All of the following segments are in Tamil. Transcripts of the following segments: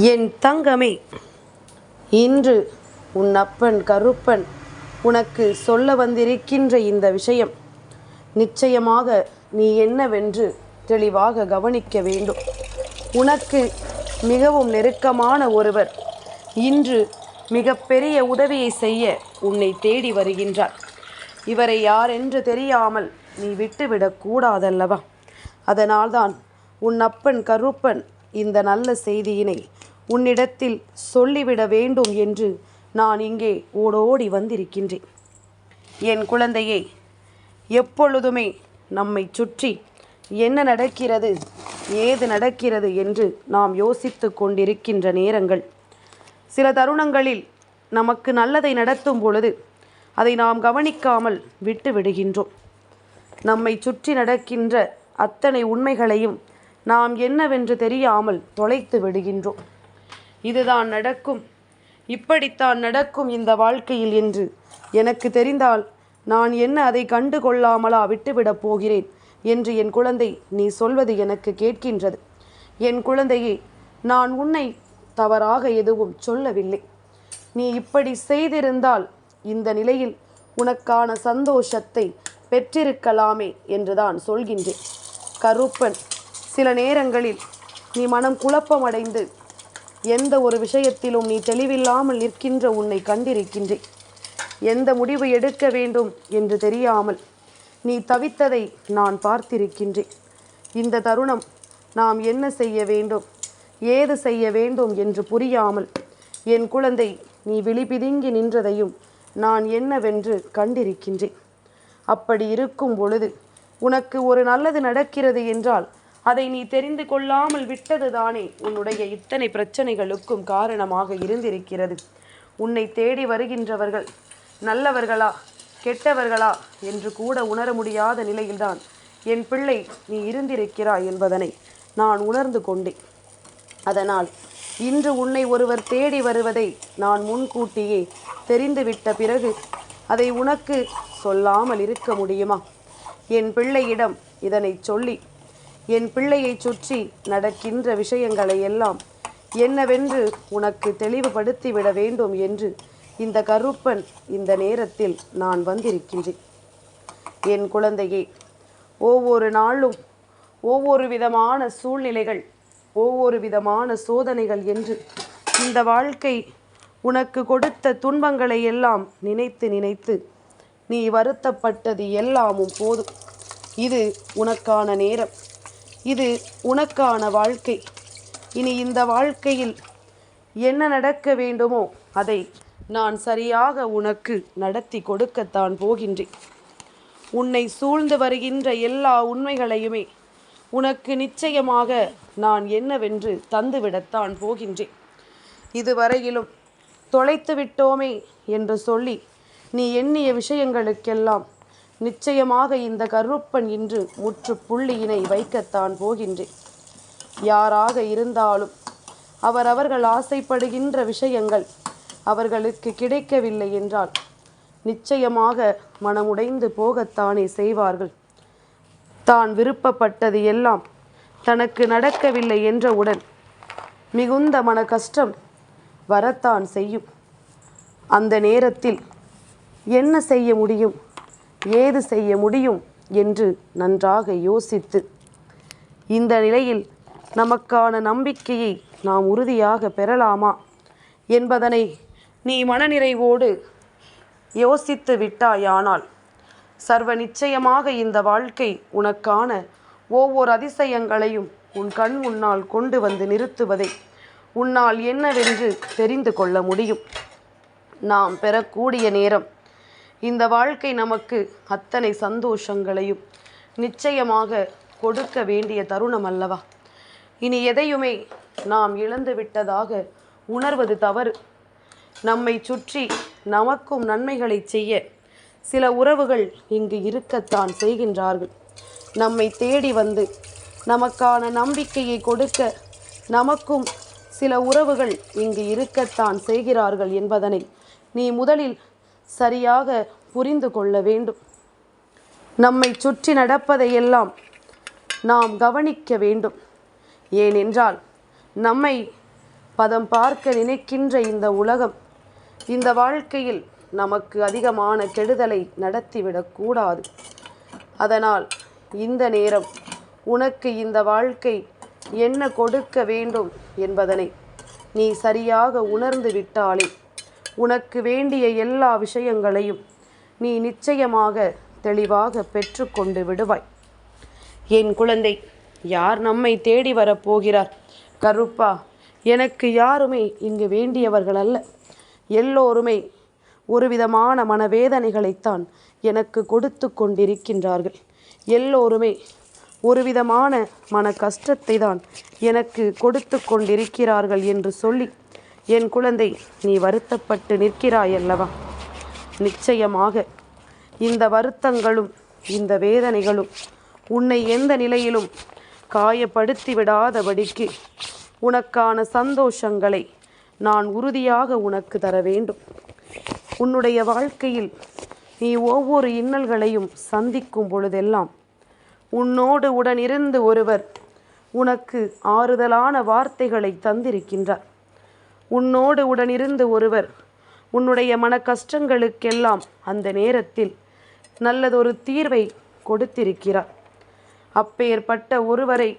என் தங்கமே, இன்று உன் அப்பன் கருப்பன் உனக்கு சொல்ல வந்திருக்கின்ற இந்த விஷயம் நிச்சயமாக நீ என்னவென்று தெளிவாக கவனிக்க வேண்டும். உனக்கு மிகவும் நெருக்கமான ஒருவர் இன்று மிகப்பெரிய உதவியை செய்ய உன்னை தேடி வருகின்றார். இவரை யாரென்று தெரியாமல் நீ விட்டுவிடக்கூடாதல்லவா? அதனால்தான் உன் அப்பன் கருப்பன் இந்த நல்ல செய்தியினை உன்னிடத்தில் சொல்லிவிட வேண்டும் என்று நான் இங்கே ஓடோடி வந்திருக்கின்றேன். என் குழந்தையே, எப்பொழுதுமே நம்மை சுற்றி என்ன நடக்கிறது, ஏது நடக்கிறது என்று நாம் யோசித்து கொண்டிருக்கின்ற நேரங்கள், சில தருணங்களில் நமக்கு நல்லதை நடத்தும் பொழுது அதை நாம் கவனிக்காமல் விட்டு விடுகின்றோம். நம்மை சுற்றி நடக்கின்ற அத்தனை உண்மைகளையும் நாம் என்னவென்று தெரியாமல் தொலைத்து விடுகின்றோம். இதுதான் நடக்கும், இப்படித்தான் நடக்கும் இந்த வாழ்க்கையில் என்று எனக்கு தெரிந்தால் நான் என்ன அதை கண்டு கொள்ளாமலா விட்டுவிடப் போகிறேன் என்று என் குழந்தை நீ சொல்வது எனக்கு கேட்கின்றது. என் குழந்தையே, நான் உன்னை தவறாக எதுவும் சொல்லவில்லை. நீ இப்படி செய்திருந்தால் இந்த நிலையில் உனக்கான சந்தோஷத்தை பெற்றிருக்கலாமே என்றுதான் சொல்கின்றேன். கருப்பன் சில நேரங்களில் நீ மனம் குழப்பமடைந்து எந்த ஒரு விஷயத்திலும் நீ தெளிவில்லாமல் நிற்கின்ற உன்னை கண்டிருக்கின்றேன். எந்த முடிவு எடுக்க வேண்டும் என்று தெரியாமல் நீ தவித்ததை நான் பார்த்திருக்கின்றேன். இந்த தருணம் நாம் என்ன செய்ய வேண்டும், ஏது செய்ய வேண்டும் என்று புரியாமல் என் குழந்தை நீ விழிபிதுங்கி நின்றதையும் நான் என்னவென்று கண்டிருக்கின்றேன். அப்படி இருக்கும் பொழுது உனக்கு ஒரு நல்லது நடக்கிறது என்றால் அதை நீ தெரிந்து கொள்ளாமல் விட்டதுதானே உன்னுடைய இத்தனை பிரச்சனைகளுக்கும் காரணமாக இருந்திருக்கிறது. உன்னை தேடி வருகின்றவர்கள் நல்லவர்களா கெட்டவர்களா என்று கூட உணர முடியாத நிலையில்தான் என் பிள்ளை நீ இருந்திருக்கிறாய் என்பதனை நான் உணர்ந்து கொண்டேன். அதனால் இன்று உன்னை ஒருவர் தேடி வருவதை நான் முன்கூட்டியே தெரிந்துவிட்ட பிறகு அதை உனக்கு சொல்லாமல் இருக்க முடியுமா? என் பிள்ளையிடம் இதனை சொல்லி என் பிள்ளையை சுற்றி நடக்கின்ற விஷயங்களை எல்லாம் என்னவென்று உனக்கு தெளிவுபடுத்திவிட வேண்டும் என்று இந்த கருப்பன் இந்த நேரத்தில் நான் வந்திருக்கின்றேன். என் குழந்தையே, ஒவ்வொரு நாளும் ஒவ்வொரு விதமான சூழ்நிலைகள், ஒவ்வொரு விதமான சோதனைகள் என்று இந்த வாழ்க்கை உனக்கு கொடுத்த துன்பங்களை எல்லாம் நினைத்து நினைத்து நீ வருத்தப்பட்டது எல்லாமும் போதும். இது உனக்கான நேரம், இது உனக்கான வாழ்க்கை. இனி இந்த வாழ்க்கையில் என்ன நடக்க வேண்டுமோ அதை நான் சரியாக உனக்கு நடத்தி கொடுக்கத்தான் போகின்றேன். உன்னை சூழ்ந்து வருகின்ற எல்லா உண்மைகளையுமே உனக்கு நிச்சயமாக நான் என்னவென்று தந்துவிடத்தான் போகின்றேன். இதுவரையிலும் தொலைத்து விட்டோமே என்று சொல்லி நீ எண்ணிய விஷயங்களுக்கெல்லாம் நிச்சயமாக இந்த கருப்பன் இன்று முற்றுப்புள்ளியினை வைக்கத்தான் போகின்றேன். யாராக இருந்தாலும் அவர்கள் ஆசைப்படுகின்ற விஷயங்கள் அவர்களுக்கு கிடைக்கவில்லை என்றால் நிச்சயமாக மனமுடைந்து போகத்தானே செய்வார்கள். தான் விருப்பப்பட்டது எல்லாம் தனக்கு நடக்கவில்லை என்றவுடன் மிகுந்த மன கஷ்டம் வரத்தான் செய்யும். அந்த நேரத்தில் என்ன செய்ய முடியும், ஏது செய்ய முடியும் என்று நன்றாக யோசித்து இந்த நிலையில் நமக்கான நம்பிக்கையை நாம் உறுதியாக பெறலாமா என்பதனை நீ மனநிறைவோடு யோசித்து விட்டாயானால் சர்வ நிச்சயமாக இந்த வாழ்க்கை உனக்கான ஒவ்வொரு அதிசயங்களையும் உன் கண் முன்னால் கொண்டு வந்து நிறுத்துவதை உன்னால் என்னவென்று தெரிந்து கொள்ள முடியும். நாம் பெறக்கூடிய நேரம், இந்த வாழ்க்கை நமக்கு அத்தனை சந்தோஷங்களையும் நிச்சயமாக கொடுக்க வேண்டிய தருணம் அல்லவா? இனி எதையுமே நாம் இழந்து விட்டதாக உணர்வது தவறு. நம்மை சுற்றி நமக்கும் நன்மைகளை செய்ய சில உறவுகள் இங்கு இருக்கத்தான் செய்கின்றார்கள். நம்மை தேடி வந்து நமக்கான நம்பிக்கையை கொடுக்க நமக்கும் சில உறவுகள் இங்கு இருக்கத்தான் செய்கிறார்கள் என்பதனை நீ முதலில் சரியாக புரிந்து கொள்ள வேண்டும். நம்மை சுற்றி நடப்பதையெல்லாம் நாம் கவனிக்க வேண்டும். ஏனென்றால் நம்மை பதம் பார்க்க நினைக்கின்ற இந்த உலகம் இந்த வாழ்க்கையில் நமக்கு அதிகமான கெடுதலை நடத்திவிடக்கூடாது. அதனால் இந்த நேரம் உனக்கு இந்த வாழ்க்கை என்ன கொடுக்க வேண்டும் என்பதனை நீ சரியாக உணர்ந்து விட்டாலே உனக்கு வேண்டிய எல்லா விஷயங்களையும் நீ நிச்சயமாக தெளிவாக பெற்றுக்கொண்டு விடுவாய். என் குழந்தை, யார் நம்மை தேடி வரப்போகிறார்? கருப்பா, எனக்கு யாருமே இங்கு வேண்டியவர்கள் அல்ல. எல்லோருமே ஒரு விதமான மனவேதனைகளைத்தான் எனக்கு கொடுத்து கொண்டிருக்கின்றார்கள். எல்லோருமே ஒரு விதமான மன கஷ்டத்தை தான் எனக்கு கொடுத்து கொண்டிருக்கிறார்கள் என்று சொல்லி என் குழந்தை, நீ வருத்தப்பட்டு நிற்கிறாயல்லவா? நிச்சயமாக இந்த வருத்தங்களும் இந்த வேதனைகளும் உன்னை எந்த நிலையிலும் காயப்படுத்தி விடாதபடிக்கு உனக்கான சந்தோஷங்களை நான் உறுதியாக உனக்கு தர வேண்டும். உன்னுடைய வாழ்க்கையில் நீ ஒவ்வொரு இன்னல்களையும் சந்திக்கும் பொழுதெல்லாம் உன்னோடு உடனிருந்து ஒருவர் உனக்கு ஆறுதலான வார்த்தைகளை தந்திருக்கின்றார். உன்னோடு உடனிருந்து ஒருவர் உன்னுடைய மன கஷ்டங்களுக்கெல்லாம் அந்த நேரத்தில் நல்லதொரு தீர்வை கொடுத்திருக்கிறார். அப்பேற்பட்ட ஒருவரை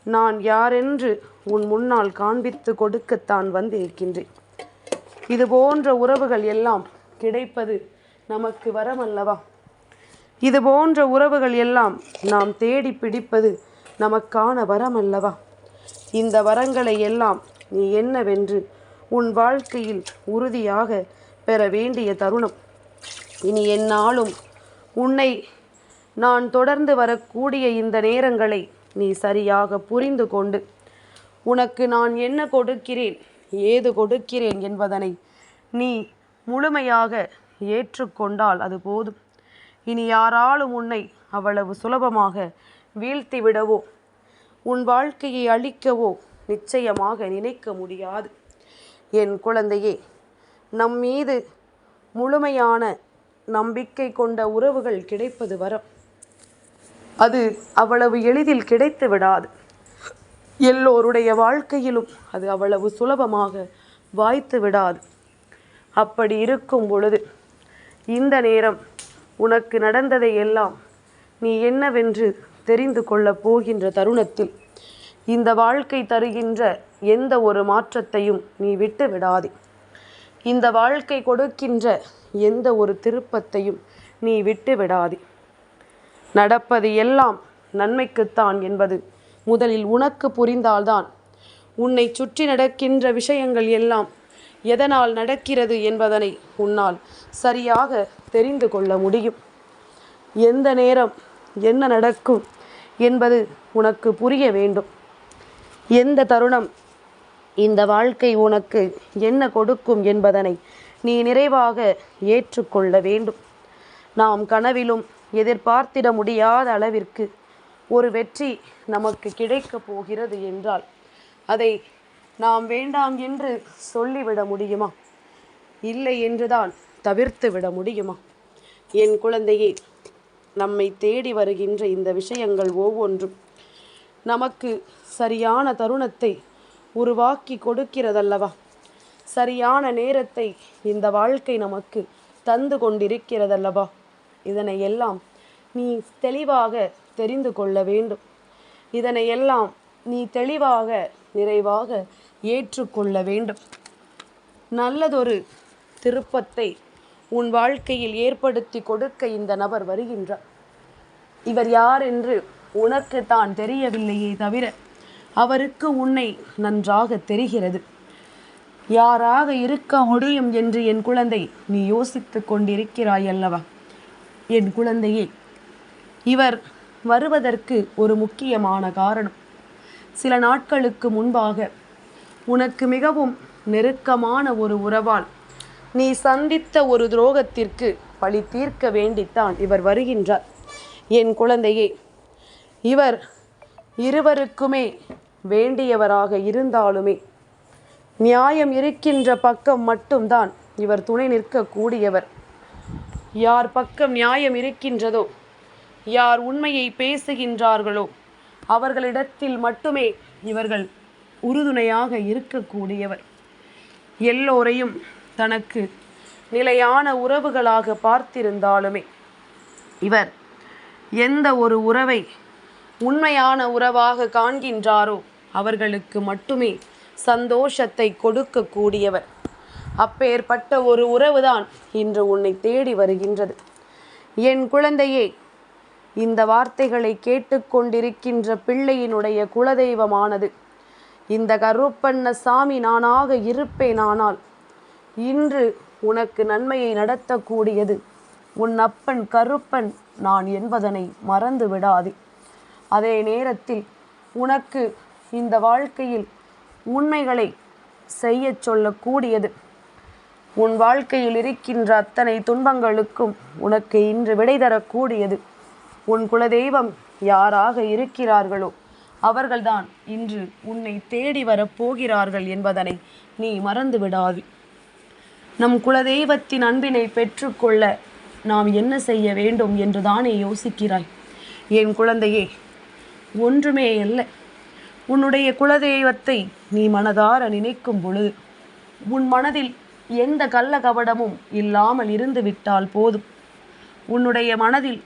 நான் யாரென்று உன் முன்னால் காண்பித்து கொடுக்கத்தான் வந்திருக்கின்றேன். இது போன்ற உறவுகள் எல்லாம் கிடைப்பது நமக்கு வரமல்லவா? இது போன்ற உறவுகள் எல்லாம் நாம் தேடி பிடிப்பது நமக்கான வரமல்லவா? இந்த வரங்களை எல்லாம் நீ என்னவென்று உன் வாழ்க்கையில் உறுதியாக பெற வேண்டிய தருணம். இனி எந்நாளும் உன்னை நான் தொடர்ந்து வரக்கூடிய இந்த நேரங்களை நீ சரியாக புரிந்து கொண்டு உனக்கு நான் என்ன கொடுக்கிறேன், ஏது கொடுக்கிறேன் என்பதனை நீ முழுமையாக ஏற்றுக்கொண்டால் அது போதும். இனி யாராலும் உன்னை அவ்வளவு சுலபமாக வீழ்த்திவிடவோ உன் வாழ்க்கையை அழிக்கவோ நிச்சயமாக நினைக்க முடியாது. என் குழந்தையே, நம் மீது முழுமையான நம்பிக்கை கொண்ட உறவுகள் கிடைப்பது வரம். அது அவ்வளவு எளிதில் கிடைத்து விடாது. எல்லோருடைய வாழ்க்கையிலும் அது அவ்வளவு சுலபமாக வாய்த்து விடாது. அப்படி இருக்கும் பொழுது இந்த நேரம் உனக்கு நடந்ததை எல்லாம் நீ என்னவென்று தெரிந்து கொள்ளப் போகின்ற தருணத்தில் இந்த வாழ்க்கை தருகின்ற எந்த ஒரு மாற்றத்தையும் நீ விட்டு விடாதே. இந்த வாழ்க்கை கொடுக்கின்ற எந்த ஒரு திருப்பத்தையும் நீ விட்டு விடாதே. நடப்பது எல்லாம் நன்மைக்குத்தான் என்பது முதலில் உனக்கு புரிந்தால்தான் உன்னை சுற்றி நடக்கின்ற விஷயங்கள் எல்லாம் எதனால் நடக்கிறது என்பதனை உன்னால் சரியாக தெரிந்து கொள்ள முடியும். எந்த நேரம் என்ன நடக்கும் என்பது உனக்கு புரிய வேண்டும். எந்த தருணம் இந்த வாழ்க்கை உனக்கு என்ன கொடுக்கும் என்பதனை நீ நிறைவாக ஏற்றுக்கொள்ள வேண்டும். நாம் கனவிலும் எதிர்பார்த்திட முடியாத அளவிற்கு ஒரு வெற்றி நமக்கு கிடைக்கப் போகிறது என்றால் அதை நாம் வேண்டாம் என்று சொல்லிவிட முடியுமா? இல்லை என்றுதான் தவிர்த்து விட முடியுமா? என் குழந்தையே, நம்மை தேடி வருகின்ற இந்த விஷயங்கள் ஒவ்வொன்றும் நமக்கு சரியான தருணத்தை உருவாக்கி கொடுக்கிறதல்லவா? சரியான நேரத்தை இந்த வாழ்க்கை நமக்கு தந்து கொண்டிருக்கிறதல்லவா? இதனை எல்லாம் நீ தெளிவாக தெரிந்து கொள்ள வேண்டும். இதனை எல்லாம் நீ தெளிவாக நிறைவாக ஏற்றுக்கொள்ள வேண்டும். நல்லதொரு திருப்பத்தை உன் வாழ்க்கையில் ஏற்படுத்தி கொடுக்க இந்த நபர் வருகின்றார். இவர் யார் என்று உனக்கு தான் தெரியவில்லையே தவிர அவருக்கு உன்னை நன்றாக தெரிகிறது. யாராக இருக்க முடியும் என்று என் குழந்தை நீ யோசித்து கொண்டிருக்கிறாய் அல்லவா? என் குழந்தையே, இவர் வருவதற்கு ஒரு முக்கியமான காரணம். சில நாட்களுக்கு முன்பாக உனக்கு மிகவும் நெருக்கமான ஒரு உறவால் நீ சந்தித்த ஒரு துரோகத்திற்கு பழி தீர்க்க வேண்டித்தான் இவர் வருகின்றார். என் குழந்தையே, இவர் இருவருக்குமே வேண்டியவராக இருந்தாலுமே நியாயம் இருக்கின்ற பக்கம் மட்டும்தான் இவர் துணை நிற்கக்கூடியவர். யார் பக்கம் நியாயம் இருக்கின்றதோ, யார் உண்மையை பேசுகின்றார்களோ அவர்களிடத்தில் மட்டுமே இவர்கள் உறுதுணையாக இருக்கக்கூடியவர். எல்லோரையும் தனக்கு நிலையான உறவுகளாக பார்த்திருந்தாலுமே இவர் எந்த ஒரு உறவை உண்மையான உறவாக காண்கின்றாரோ அவர்களுக்கு மட்டுமே சந்தோஷத்தை கொடுக்கக்கூடியவர். அப்பேற்பட்ட ஒரு உறவுதான் இன்று உன்னை தேடி வருகின்றது. என் குழந்தையே, இந்த வார்த்தைகளை கேட்டுக்கொண்டிருக்கின்ற பிள்ளையினுடைய குலதெய்வமானது இந்த கருப்பண்ணசாமி நானாக இருப்பேனானால் இன்று உனக்கு நன்மையை நடத்தக்கூடியது உன் அப்பன் கருப்பன் நான் என்பதனை மறந்து விடாதே. அதே நேரத்தில் உனக்கு இந்த வாழ்க்கையில் உண்மைகளை செய்ய சொல்லக்கூடியது உன் வாழ்க்கையில் இருக்கின்ற அத்தனை துன்பங்களுக்கும் உனக்கு இன்று விடை தரக்கூடியது உன் குலதெய்வம் யாராக இருக்கிறார்களோ அவர்கள்தான் இன்று உன்னை தேடி வரப்போகிறார்கள் என்பதனை நீ மறந்து விடாது. நம் குலதெய்வத்தின் அன்பினை பெற்றுக்கொள்ள நாம் என்ன செய்ய வேண்டும் என்று தானே யோசிக்கிறாய். என் குழந்தையே, ஒன்றுமே அல்ல. உன்னுடைய குலதெய்வத்தை நீ மனதார நினைக்கும் பொழுது உன் மனதில் எந்த கள்ள கபடமும் இல்லாமல் இருந்து விட்டால் போதும். உன்னுடைய மனதில்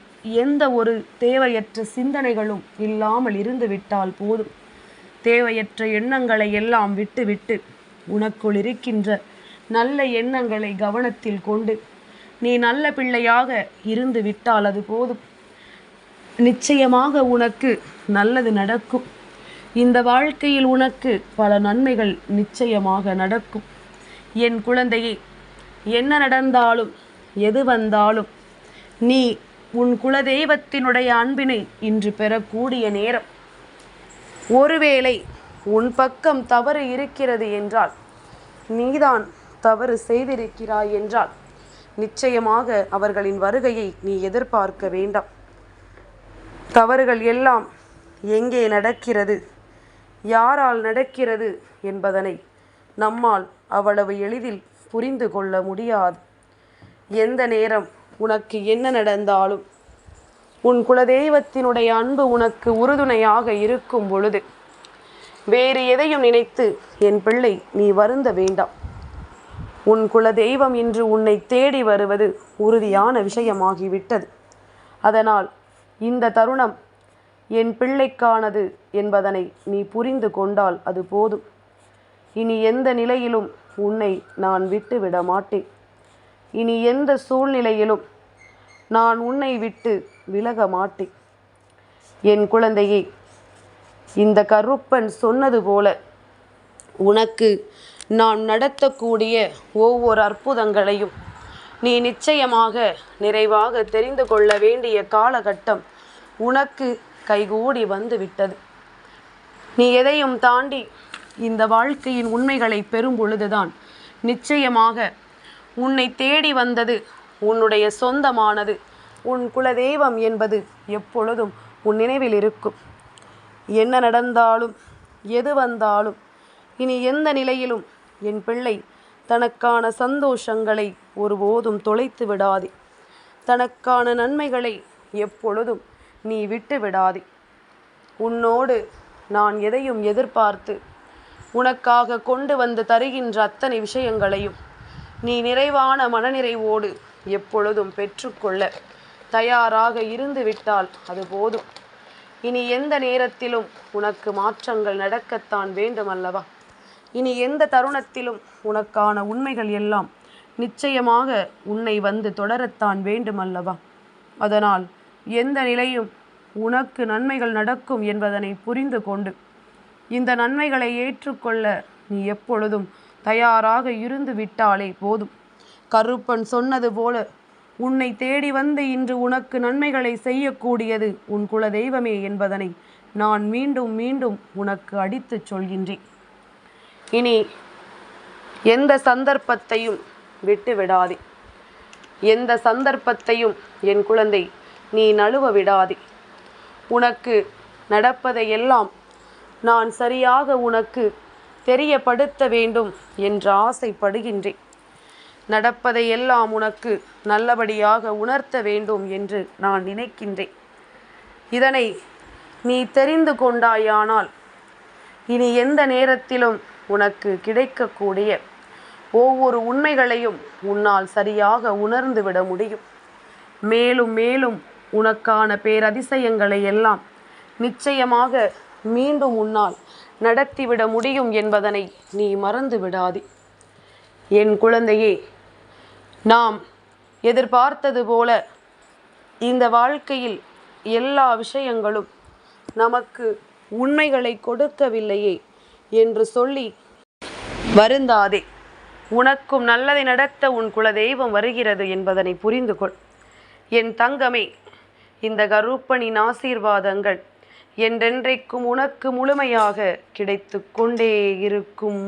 எந்த ஒரு தேவையற்ற சிந்தனைகளும் இல்லாமல் இருந்து விட்டால் போதும். தேவையற்ற எண்ணங்களை எல்லாம் விட்டுவிட்டு உனக்குள் இருக்கின்ற நல்ல எண்ணங்களை கவனத்தில் கொண்டு நீ நல்ல பிள்ளையாக இருந்து விட்டால் அது போதும். நிச்சயமாக உனக்கு நல்லது நடக்கும். இந்த வாழ்க்கையில் உனக்கு பல நன்மைகள் நிச்சயமாக நடக்கும். என் குழந்தையே, என்ன நடந்தாலும் எது வந்தாலும் நீ உன் குலதெய்வத்தினுடைய அன்பினை இன்று பெறக்கூடிய நேரம். ஒருவேளை உன் பக்கம் தவறு இருக்கிறது என்றால், நீதான் தவறு செய்திருக்கிறாய் என்றால் நிச்சயமாக அவர்களின் வருகையை நீ எதிர்பார்க்க வேண்டாம். தவறுகள் எல்லாம் எங்கே நடக்கிறது, யாரால் நடக்கிறது என்பதனை நம்மால் அவ்வளவு எளிதில் புரிந்து கொள்ள முடியாது. எந்த நேரம் உனக்கு என்ன நடந்தாலும் உன் குலதெய்வத்தினுடைய அன்பு உனக்கு உறுதுணையாக இருக்கும் பொழுது வேறு எதையும் நினைத்து என் பிள்ளை நீ வருந்த வேண்டாம். உன் குலதெய்வம் இன்று உன்னை தேடி வருவது உறுதியான விஷயமாகிவிட்டது. அதனால் இந்த தருணம் என் பிள்ளைக்கானது என்பதனை நீ புரிந்து கொண்டால் அது போதும். இனி எந்த நிலையிலும் உன்னை நான் விட்டு விட மாட்டேன். இனி எந்த சூழ்நிலையிலும் நான் உன்னை விட்டு விலக மாட்டேன். என் குழந்தையே, இந்த கருப்பன் சொன்னது போல உனக்கு நான் நடத்தக்கூடிய ஒவ்வொரு அற்புதங்களையும் நீ நிச்சயமாக நிறைவாக தெரிந்து கொள்ள வேண்டிய காலகட்டம் உனக்கு கைகூடி வந்து விட்டது. நீ எதையும் தாண்டி இந்த வாழ்க்கையின் உண்மைகளை பெறும் பொழுதுதான் நிச்சயமாக உன்னை தேடி வந்தது உன்னுடைய சொந்தமானது உன் குலதெய்வம் என்பது எப்பொழுதும் உன் நினைவில் இருக்கும். என்ன நடந்தாலும் எது வந்தாலும் இனி எந்த நிலையிலும் என் பிள்ளை தனக்கான சந்தோஷங்களை ஒருபோதும் தொலைத்து விடாதே. தனக்கான நன்மைகளை எப்பொழுதும் நீ விட்டு விடாதே. உன்னோடு நான் எதையும் எதிர்பார்த்து உனக்காக கொண்டு வந்து தருகின்ற அத்தனை விஷயங்களையும் நீ நிறைவான மனநிறைவோடு எப்பொழுதும் பெற்றுக்கொள்ள தயாராக இருந்து விட்டால் அது போதும். இனி எந்த நேரத்திலும் உனக்கு மாற்றங்கள் நடக்கத்தான் வேண்டும் அல்லவா? இனி எந்த தருணத்திலும் உனக்கான உண்மைகள் எல்லாம் நிச்சயமாக உன்னை வந்து தொடரத்தான் வேண்டும் அல்லவா? அதனால் எந்த நிலையும் உனக்கு நன்மைகள் நடக்கும் என்பதனை புரிந்து கொண்டு இந்த நன்மைகளை ஏற்றுக்கொள்ள நீ எப்பொழுதும் தயாராக இருந்து விட்டாலே போதும். கருப்பன் சொன்னது போல உன்னை தேடி வந்து இன்று உனக்கு நன்மைகளை செய்யக்கூடியது உன் குலதெய்வமே என்பதனை நான் மீண்டும் மீண்டும் உனக்கு அடித்துச் சொல்கின்றேன். இனி எந்த சந்தர்ப்பத்தையும் விட்டு விடாதே. எந்த சந்தர்ப்பத்தையும் என் குழந்தை நீ நழுவ விடாதே. உனக்கு நடப்பதையெல்லாம் நான் சரியாக உனக்கு தெரியப்படுத்த வேண்டும் என்று ஆசைப்படுகின்றேன். நடப்பதையெல்லாம் உனக்கு நல்லபடியாக உணர்த்த வேண்டும் என்று நான் நினைக்கின்றேன். இதனை நீ தெரிந்து கொண்டாயானால் இனி எந்த நேரத்திலும் உனக்கு கிடைக்கக்கூடிய ஒவ்வொரு உண்மைகளையும் உன்னால் சரியாக உணர்ந்து விட முடியும். மேலும் மேலும் உனக்கான பேரதிசயங்களை எல்லாம் நிச்சயமாக மீண்டும் உன்னால் நடத்திவிட முடியும் என்பதனை நீ மறந்து விடாதே. என் குழந்தையே, நாம் எதிர்பார்த்தது போல இந்த வாழ்க்கையில் எல்லா விஷயங்களும் நமக்கு உண்மைகளை கொடுக்கவில்லையே என்று சொல்லி வருந்தாதே. உனக்கும் நல்லதை நடத்த உன் குலதெய்வம் வருகிறது என்பதனை புரிந்து கொள். என் தங்கமே, இந்த கருப்பனின் ஆசீர்வாதங்கள் என்றென்றைக்கும் உனக்கு முழுமையாக கிடைத்து கொண்டே இருக்கும்.